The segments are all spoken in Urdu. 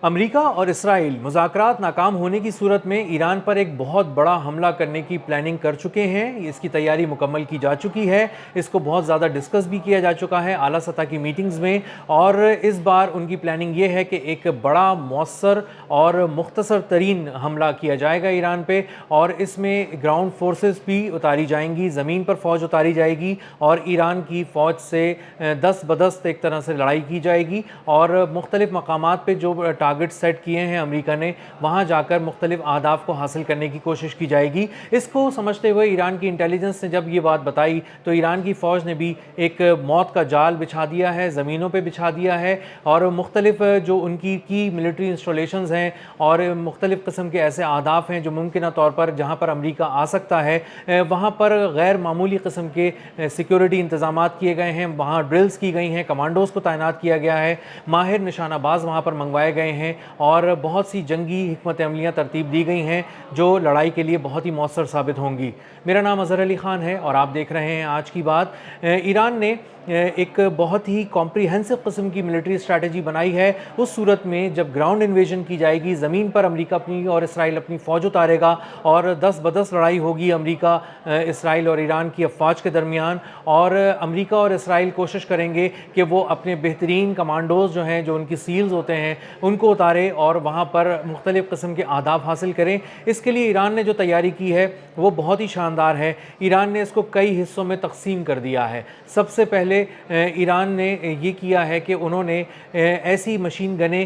امریکہ اور اسرائیل مذاکرات ناکام ہونے کی صورت میں ایران پر ایک بہت بڑا حملہ کرنے کی پلاننگ کر چکے ہیں۔ اس کی تیاری مکمل کی جا چکی ہے، اس کو بہت زیادہ ڈسکس بھی کیا جا چکا ہے اعلیٰ سطح کی میٹنگز میں، اور اس بار ان کی پلاننگ یہ ہے کہ ایک بڑا مؤثر اور مختصر ترین حملہ کیا جائے گا ایران پہ، اور اس میں گراؤنڈ فورسز بھی اتاری جائیں گی، زمین پر فوج اتاری جائے گی اور ایران کی فوج سے دست بدست ایک طرح سے لڑائی کی جائے گی، اور مختلف مقامات پہ جو ٹارگٹ سیٹ کیے ہیں امریکہ نے وہاں جا کر مختلف اہداف کو حاصل کرنے کی کوشش کی جائے گی۔ اس کو سمجھتے ہوئے ایران کی انٹیلیجنس نے جب یہ بات بتائی تو ایران کی فوج نے بھی ایک موت کا جال بچھا دیا ہے، زمینوں پہ بچھا دیا ہے، اور مختلف جو ان کی ملٹری انسٹالیشنز ہیں اور مختلف قسم کے ایسے اہداف ہیں جو ممکنہ طور پر جہاں پر امریکہ آ سکتا ہے وہاں پر غیر معمولی قسم کے سیکیورٹی انتظامات کیے گئے ہیں، وہاں ڈرلز کی گئی ہیں، کمانڈوز کو تعینات کیا گیا ہے، ماہر نشانہ باز وہاں پر منگوائے گئے ہیں، اور بہت سی جنگی حکمت عملیاں ترتیب دی گئی ہیں جو لڑائی کے لیے بہت ہی مؤثر ثابت ہوں گی۔ میرا نام اظہر علی خان ہے اور آپ دیکھ رہے ہیں آج کی بات۔ ایران نے ایک بہت ہی کمپریہنسو قسم کی ملٹری اسٹریٹجی بنائی ہے اس صورت میں جب گراؤنڈ انویژن کی جائے گی، زمین پر امریکہ اپنی اور اسرائیل اپنی فوج اتارے گا اور دس بدس لڑائی ہوگی امریکہ اسرائیل اور ایران کی افواج کے درمیان، اور امریکہ اور اسرائیل کوشش کریں گے کہ وہ اپنے بہترین کمانڈوز جو ہیں، جو ان کی سیلز ہوتے ہیں، ان کو اتارے اور وہاں پر مختلف قسم کے اہداف حاصل کریں۔ اس کے لیے ایران نے جو تیاری کی ہے وہ بہت ہی شاندار ہے۔ ایران نے اس کو کئی حصوں میں تقسیم کر دیا ہے۔ سب سے پہلے ایران نے یہ کیا ہے کہ انہوں نے ایسی مشین گنیں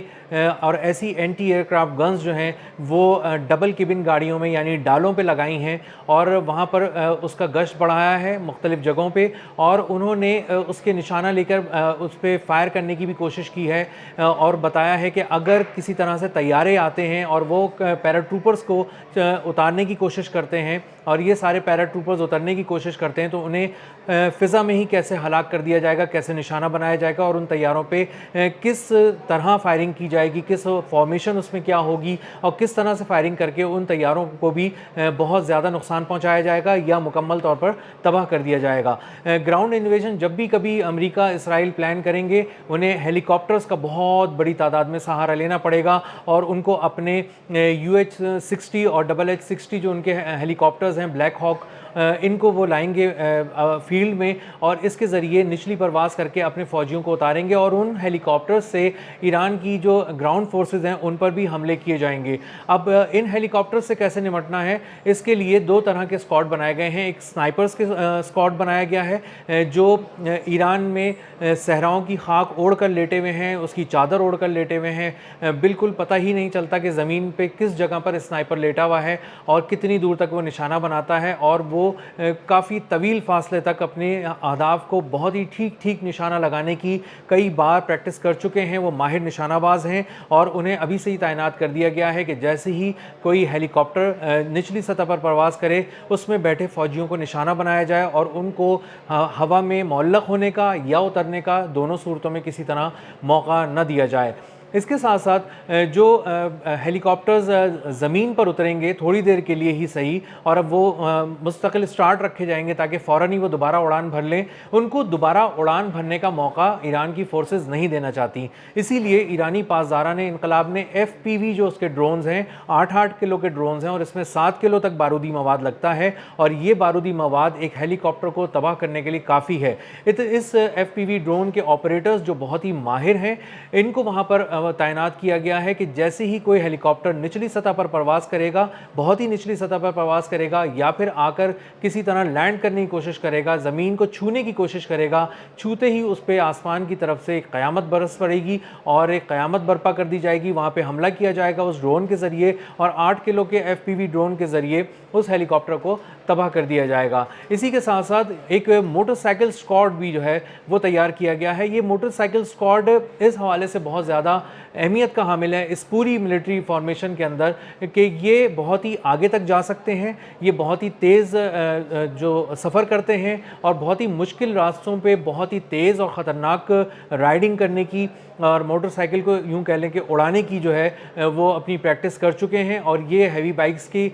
اور ایسی اینٹی ایئر کرافٹ گنز جو ہیں وہ ڈبل کیبن گاڑیوں میں یعنی ڈالوں پہ لگائی ہیں، اور وہاں پر اس کا گشت بڑھایا ہے مختلف جگہوں پہ، اور انہوں نے اس کے نشانہ لے کر اس پہ فائر کرنے کی بھی کوشش کی ہے، اور بتایا ہے کہ اگر کسی طرح سے طیارے آتے ہیں اور وہ پیراٹروپرز کو اتارنے کی کوشش کرتے ہیں، اور یہ سارے پیراٹروپرز اترنے کی کوشش کرتے ہیں، تو انہیں فضا میں ہی کیسے ہلاک کر دیا جائے گا، کیسے نشانہ بنایا جائے گا، اور ان طیاروں پہ کس طرح فائرنگ کی جائے گی، کس فارمیشن اس میں کیا ہوگی، اور کس طرح سے فائرنگ کر کے ان طیاروں کو بھی بہت زیادہ نقصان پہنچایا جائے گا یا مکمل طور پر تباہ کر دیا جائے گا۔ گراؤنڈ انویژن جب بھی کبھی امریکہ اسرائیل پلان کریں گے، انہیں ہیلی کاپٹرز کا بہت بڑی تعداد میں سہارا لینا پڑے گا، اور ان کو اپنے UH-60 اور HH-60 جو ان کے ہیلی کاپٹرز ہیں بلیک ہاک، ان کو وہ لائیں گے فیلڈ میں، اور اس کے ذریعے نچلی پرواز کر کے اپنے فوجیوں کو اتاریں گے، اور ان ہیلی کاپٹر سے ایران کی جو گراؤنڈ فورسز ہیں ان پر بھی حملے کیے جائیں گے۔ اب ان ہیلی کاپٹر سے کیسے نمٹنا ہے، اس کے لیے دو طرح کے اسکواڈ بنائے گئے ہیں۔ ایک سنائپرز کے اسکواڈ بنایا گیا ہے جو ایران میں صحراؤں کی خاک اوڑھ کر لیٹے ہوئے ہیں، اس کی چادر اوڑھ کر لیٹے ہوئے ہیں، بالکل پتہ ہی نہیں چلتا کہ زمین پہ کس جگہ پر اسنائپر لیٹا ہوا ہے اور کتنی دور تک وہ نشانہ بناتا ہے، اور وہ کافی طویل فاصلے تک اپنے اہداف کو بہت ہی ٹھیک نشانہ لگانے کی کئی بار پریکٹس کر چکے ہیں۔ وہ ماہر نشانہ باز ہیں، اور انہیں ابھی سے ہی تعینات کر دیا گیا ہے کہ جیسے ہی کوئی ہیلی کاپٹر نچلی سطح پر پرواز کرے اس میں بیٹھے فوجیوں کو نشانہ بنایا جائے اور ان کو ہوا میں معلق ہونے کا یا اترنے کا دونوں صورتوں میں کسی طرح موقع نہ دیا جائے۔ اس کے ساتھ ساتھ جو ہیلی کاپٹرز زمین پر اتریں گے تھوڑی دیر کے لیے ہی صحیح، اور اب وہ مستقل سٹارٹ رکھے جائیں گے تاکہ فوراً ہی وہ دوبارہ اڑان بھر لیں، ان کو دوبارہ اڑان بھرنے کا موقع ایران کی فورسز نہیں دینا چاہتی۔ اسی لیے ایرانی پاسداران انقلاب نے FPV جو اس کے ڈرونز ہیں 8 کلو کے ڈرونز ہیں، اور اس میں 7 کلو تک بارودی مواد لگتا ہے، اور یہ بارودی مواد ایک ہیلی کاپٹر کو تباہ کرنے کے لیے کافی ہے۔ اس FPV ڈرون کے آپریٹرز جو بہت ہی ماہر ہیں، ان کو وہاں پر تعینات کیا گیا ہے کہ جیسے ہی کوئی ہیلی کاپٹر نچلی سطح پر پرواز کرے گا، بہت ہی نچلی سطح پر پرواز کرے گا، یا پھر آ کر کسی طرح لینڈ کرنے کی کوشش کرے گا، زمین کو چھونے کی کوشش کرے گا، چھوتے ہی اس پہ آسمان کی طرف سے ایک قیامت برس پڑے گی اور ایک قیامت برپا کر دی جائے گی، وہاں پہ حملہ کیا جائے گا اس ڈرون کے ذریعے، اور 8 کلو کے FPV ڈرون کے ذریعے اس ہیلی کاپٹر کو تباہ کر دیا جائے گا۔ اسی کے ساتھ ساتھ ایک موٹر سائیکل اسکواڈ بھی جو ہے وہ تیار کیا گیا ہے۔ یہ موٹر سائیکل اسکواڈ اس حوالے سے بہت زیادہ اہمیت کا حامل ہے اس پوری ملٹری فارمیشن کے اندر کہ یہ بہت ہی آگے تک جا سکتے ہیں، یہ بہت ہی تیز جو سفر کرتے ہیں، اور بہت ہی مشکل راستوں پہ بہت ہی تیز اور خطرناک رائڈنگ کرنے کی اور موٹر سائیکل کو یوں کہہ لیں کہ اڑانے کی جو ہے وہ اپنی پریکٹس کر چکے ہیں، اور یہ ہیوی بائکس کی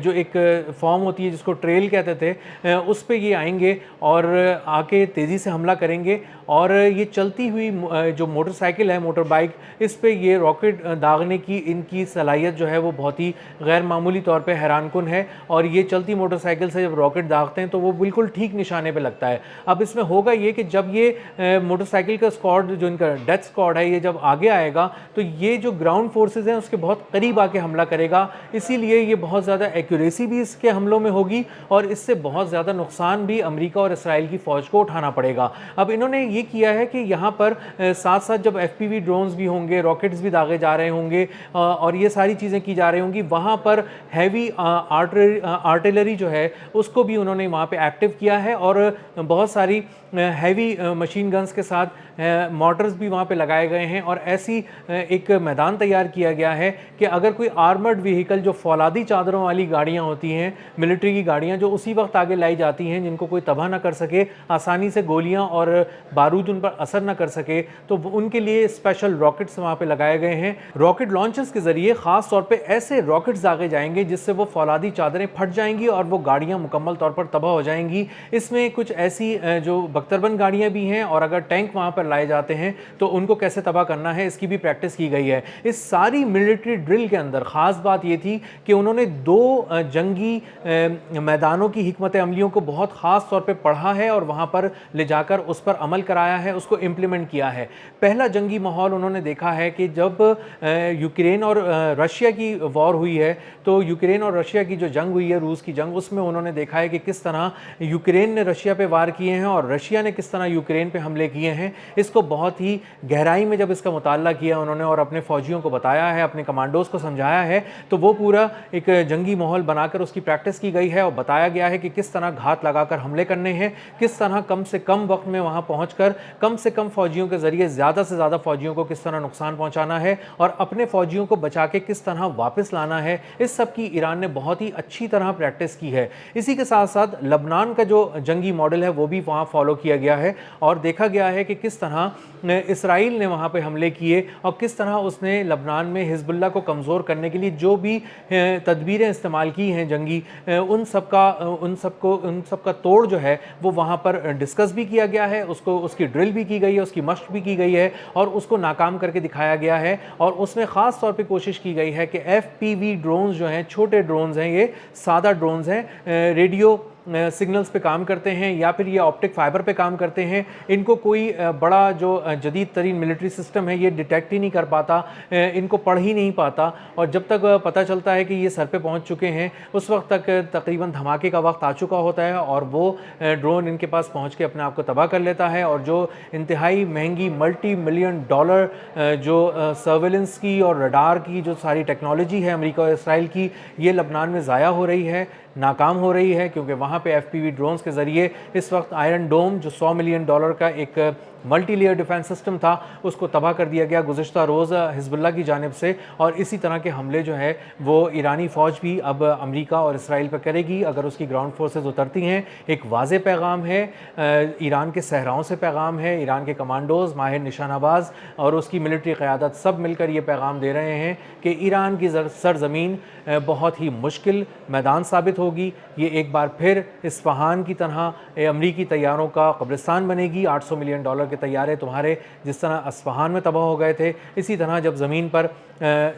جو ایک فارم ہوتی ہے جس کو ٹریل کہتے تھے، اس پہ یہ آئیں گے اور آ کے تیزی سے حملہ کریں گے، اور یہ چلتی ہوئی جو موٹر سائیکل ہے، موٹر بائک، اس پہ یہ راکٹ داغنے کی ان کی صلاحیت جو ہے وہ بہت ہی غیر معمولی طور پہ حیران کن ہے، اور یہ چلتی موٹر سائیکل سے جب راکٹ داغتے ہیں تو وہ بالکل ٹھیک نشانے پہ لگتا ہے۔ اب اس میں ہوگا یہ کہ جب یہ موٹر سائیکل کا اسکواڈ، جو ان کا ڈیتھ اسکواڈ ہے، یہ جب آگے آئے گا تو یہ جو گراؤنڈ فورسز ہیں اس کے بہت قریب آ کے حملہ کرے گا، اسی لیے یہ بہت زیادہ ایکوریسی بھی اس کے حملوں میں ہوگی، اور اس سے بہت زیادہ نقصان بھی امریکہ اور اسرائیل کی فوج کو اٹھانا پڑے گا۔ اب انہوں نے یہ کیا ہے کہ یہاں پر ساتھ ساتھ جب ایف پی وی ڈرونز بھی ہوں گے، راکٹس بھی داغے جا رہے ہوں گے، اور یہ ساری چیزیں کی جا رہی ہوں گی، وہاں پر ہیوی آرٹلری جو ہے اس کو بھی انہوں نے وہاں پہ ایکٹیو کیا ہے، اور بہت ساری ہیوی مشین گنز کے ساتھ مارٹرز بھی وہاں پہ لگائے گئے ہیں، اور ایسی ایک میدان تیار کیا گیا ہے کہ اگر کوئی آرمرڈ وہیکل، جو فولادی چادروں والی گاڑیاں ہوتی ہیں، ملٹری کی گاڑیاں جو اسی وقت آگے لائی جاتی ہیں، جن کو کوئی تباہ نہ کر سکے، آسانی سے گولیاں اور بارود ان پر اثر نہ کر سکے، تو ان کے لیے اسپیشل راکٹس وہاں پہ لگائے گئے ہیں۔ راکٹ لانچرز کے ذریعے خاص طور پہ ایسے راکٹس داغے جائیں گے جس سے وہ فولادی چادریں پھٹ جائیں گی اور وہ گاڑیاں مکمل طور پر تباہ ہو جائیں گی۔ اس میں کچھ ایسی جو بختربند گاڑیاں بھی ہیں، اور اگر ٹینک وہاں پر لائے جاتے ہیں تو ان کو کیسے تباہ کرنا ہے اس کی بھی پریکٹس کی گئی ہے۔ اس ساری ملٹری ڈرل کے اندر خاص بات یہ تھی کہ انہوں نے دو جنگی میدانوں کی حکمت عملیوں کو بہت خاص طور پہ پڑھا ہے، اور وہاں پر لے جا کر اس پر عمل کرایا ہے، اس کو امپلیمنٹ کیا ہے۔ پہلا جنگی ماحول انہوں نے دیکھا ہے کہ جب یوکرین اور رشیا کی وار ہوئی ہے، تو یوکرین اور رشیا کی جو جنگ ہوئی ہے، روس کی جنگ، اس میں انہوں نے دیکھا ہے کہ کس طرح یوکرین نے رشیا پہ وار کیے ہیں اور رشیا نے کس طرح یوکرین پہ حملے کیے ہیں۔ اس کو بہت ہی گہرائی میں جب اس کا مطالعہ کیا انہوں نے اور اپنے فوجیوں کو بتایا ہے، اپنے کمانڈوز کو سمجھایا ہے، تو وہ پورا ایک جنگی ماحول بنا کر اس کی پریکٹس کی گئی ہے، اور بتایا گیا ہے کہ کس طرح گھات لگا کر حملے کرنے ہیں، کس طرح کم سے کم وقت میں وہاں پہنچ کر کم سے کم فوجیوں کے ذریعے زیادہ سے زیادہ فوجیوں کو کس طرح نقصان پہنچانا ہے، اور اپنے فوجیوں کو بچا کے کس طرح واپس لانا ہے۔ اس سب کی ایران نے بہت ہی اچھی طرح پریکٹس کی ہے۔ اسی کے ساتھ ساتھ لبنان کا جو جنگی ماڈل ہے وہ بھی وہاں فالو کیا گیا ہے، اور دیکھا گیا ہے کہ کس طرح اسرائیل نے وہاں پہ حملے کیے، اور کس طرح اس نے لبنان میں حزب اللہ کو کمزور کرنے کے لیے جو بھی تدبیریں استعمال کی ہیں جنگی، ان سب کا توڑ جو ہے وہ وہاں پر ڈسکس بھی کیا گیا ہے، اس کی ڈرل بھی کی گئی ہے، اس کی مشق بھی کی گئی ہے، اور اس کو ناکام کر کے دکھایا گیا ہے۔ اور اس میں خاص طور پہ کوشش کی گئی ہے کہ ایف پی وی ڈرونز جو ہیں، چھوٹے ڈرونز ہیں، یہ سادہ ڈرونز ہیں، ریڈیو سگنلز پہ کام کرتے ہیں یا پھر یہ آپٹک فائبر پہ کام کرتے ہیں، ان کو کوئی بڑا جو جدید ترین ملٹری سسٹم ہے یہ ڈیٹیکٹ ہی نہیں کر پاتا، ان کو پڑھ ہی نہیں پاتا، اور جب تک پتہ چلتا ہے کہ یہ سر پہ پہنچ چکے ہیں اس وقت تک تقریباً دھماکے کا وقت آ چکا ہوتا ہے، اور وہ ڈرون ان کے پاس پہنچ کے اپنے آپ کو تباہ کر لیتا ہے۔ اور جو انتہائی مہنگی ملٹی ملین ڈالر جو سرویلنس کی اور رڈار کی جو ساری ٹیکنالوجی ہے امریکہ اور اسرائیل کی، یہ لبنان میں ضائع ہو رہی ہے، ناکام ہو رہی ہے، کیونکہ وہاں پہ ایف پی وی ڈرونز کے ذریعے اس وقت آئرن ڈوم جو $100 ملین کا ایک ملٹی لیئر ڈیفنس سسٹم تھا، اس کو تباہ کر دیا گیا گزشتہ روز حزب اللہ کی جانب سے، اور اسی طرح کے حملے جو ہے وہ ایرانی فوج بھی اب امریکہ اور اسرائیل پہ کرے گی اگر اس کی گراؤنڈ فورسز اترتی ہیں۔ ایک واضح پیغام ہے، ایران کے صحراؤں سے پیغام ہے، ایران کے کمانڈوز، ماہر نشانہ باز اور اس کی ملٹری قیادت سب مل کر یہ پیغام دے رہے ہیں کہ ایران کی سرزمین بہت ہی مشکل میدان ثابت ہوگی، یہ ایک بار پھر اصفہان کی طرح امریکی طیاروں کا قبرستان بنے گی۔ $800 ملین کے طیارے تمہارے جس طرح اصفہان میں تباہ ہو گئے تھے، اسی طرح جب زمین پر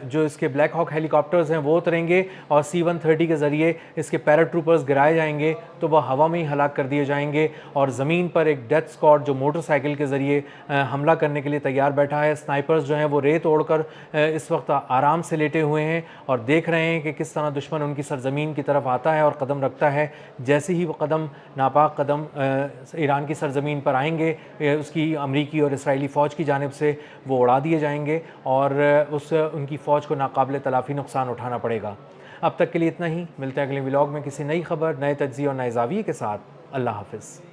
جو اس کے بلیک ہاک ہیلی کاپٹرز ہیں وہ اتریں گے اور C-130 کے ذریعے اس کے پیرا ٹروپرز گرائے جائیں گے تو وہ ہوا میں ہی ہلاک کر دیے جائیں گے، اور زمین پر ایک ڈیتھ اسکواڈ جو موٹر سائیکل کے ذریعے حملہ کرنے کے لیے تیار بیٹھا ہے، سنائپرز جو ہیں وہ ریت اوڑھ کر اس وقت آرام سے لیٹے ہوئے ہیں اور دیکھ رہے ہیں کہ کس طرح دشمن ان کی سرزمین کی طرف آتا ہے اور قدم رکھتا ہے۔ جیسے ہی وہ قدم، ناپاک قدم ایران کی سرزمین پر آئیں گے، اس کی امریکی اور اسرائیلی فوج کی جانب سے وہ اڑا دیے جائیں گے، اور ان کی فوج کو ناقابل تلافی نقصان اٹھانا پڑے گا۔ اب تک کے لیے اتنا ہی، ملتے ہیں اگلے ولاگ میں کسی نئی خبر، نئے تجزیے اور نئے زاویے کے ساتھ۔ اللہ حافظ۔